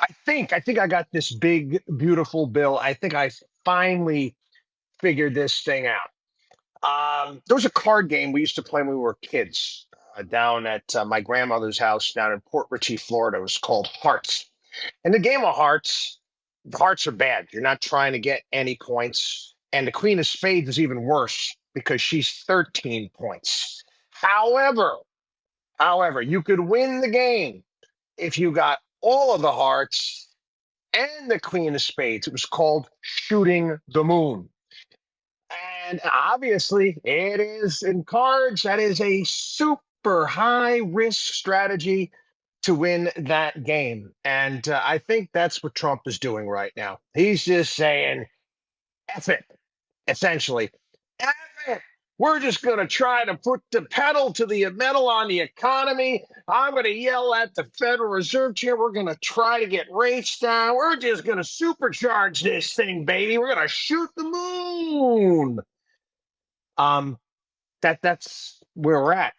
I think I got this big, beautiful bill. I think I finally figured this thing out. There was a card game we used to play when we were kids down at my grandmother's house down in Port Richey, Florida. It was called Hearts. And the game of Hearts, the hearts are bad. You're not trying to get any points. And the Queen of Spades is even worse because she's 13 points. However, however, you could win the game if you got all of the hearts and the Queen of Spades. It was called Shooting the Moon. And obviously, it is in cards. That is a super high risk strategy to win that game. And I think that's what Trump is doing right now. He's just saying, F it, essentially. F it. We're just going to try to put the pedal to the metal on the economy. I'm going to yell at the Federal Reserve Chair. We're going to try to get rates down. We're just going to supercharge this thing, baby. We're going to shoot the moon. Um, that's where we're at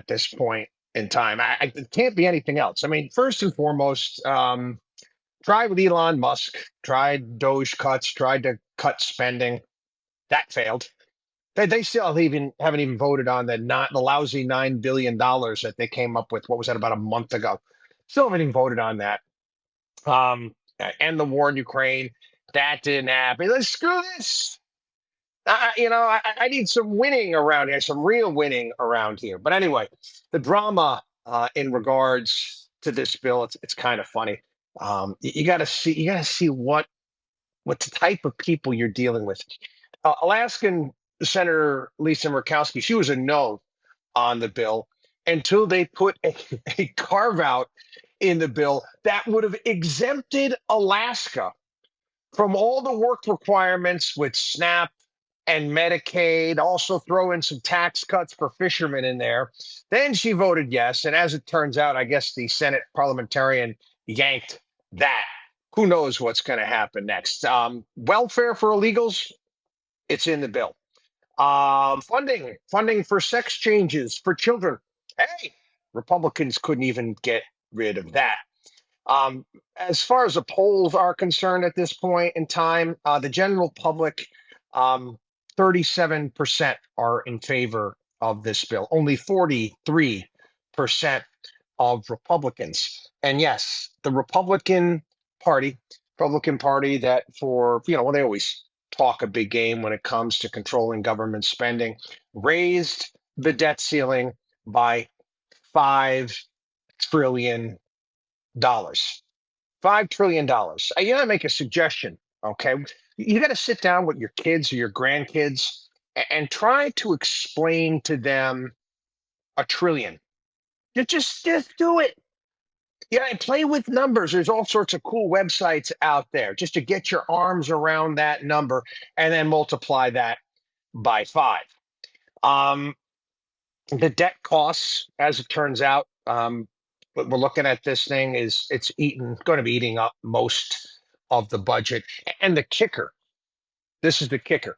this point in time. It can't be anything else. I mean, first and foremost, tried with Elon Musk, tried Doge cuts, tried to cut spending. That failed. They still even haven't even voted on the lousy $9 billion that they came up with. What was that, about a month ago? Still haven't even voted on that. And the war in Ukraine, that didn't happen. Let's screw this. I need some winning around here, some real winning around here. But anyway, the drama in regards to this bill, it's kind of funny. You got to see what type of people you're dealing with. Alaskan Senator Lisa Murkowski, she was a no on the bill until they put a carve out in the bill that would have exempted Alaska from all the work requirements with SNAP and Medicaid, also throw in some tax cuts for fishermen in there. Then she voted yes. And as it turns out, I guess the Senate parliamentarian yanked that. Who knows what's going to happen next? Welfare for illegals, it's in the bill. Funding for sex changes for children. Hey, Republicans couldn't even get rid of that. As far as the polls are concerned at this point in time, the general public, 37% are in favor of this bill. Only 43% of Republicans. And yes, the Republican Party that well, they always talk a big game when it comes to controlling government spending, raised the debt ceiling by $5 trillion. $5 trillion. Make a suggestion. Okay, you got to sit down with your kids or your grandkids and try to explain to them a trillion. Just do it. Yeah, and play with numbers. There's all sorts of cool websites out there just to get your arms around that number and then multiply that by five. The debt costs, as it turns out, what we're looking at this thing is it's going to be eating up most of the budget. And the kicker, this is the kicker.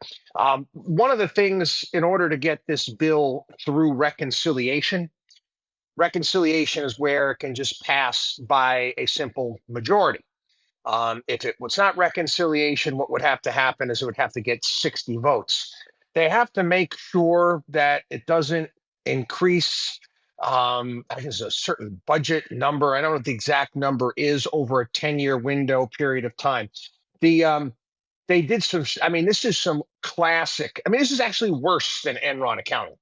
One of the things in order to get this bill through reconciliation is where it can just pass by a simple majority. If it was not reconciliation, what would have to happen is it would have to get 60 votes. They have to make sure that it doesn't increase. I think there's a certain budget number. I don't know what the exact number is over a 10-year window period of time. They did some. I mean, this is some classic. I mean, this is actually worse than Enron accounting.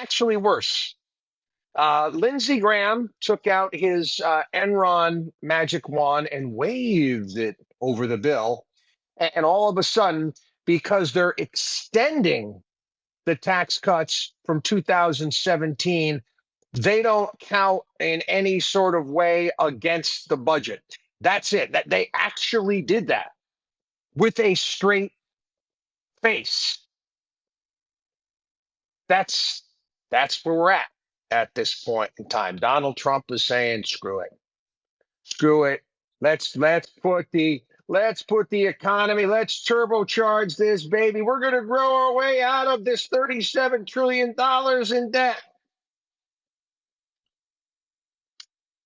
Actually worse. Lindsey Graham took out his Enron magic wand and waved it over the bill. And all of a sudden, because they're extending the tax cuts from 2017, they don't count in any sort of way against the budget. That's it. That they actually did that with a straight face. That's where we're at this point in time. Donald Trump is saying, screw it. Screw it. Let's put the economy, let's turbocharge this baby. We're going to grow our way out of this $37 trillion in debt.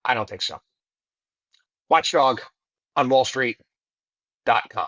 I don't think so. WatchDog on wallstreet.com.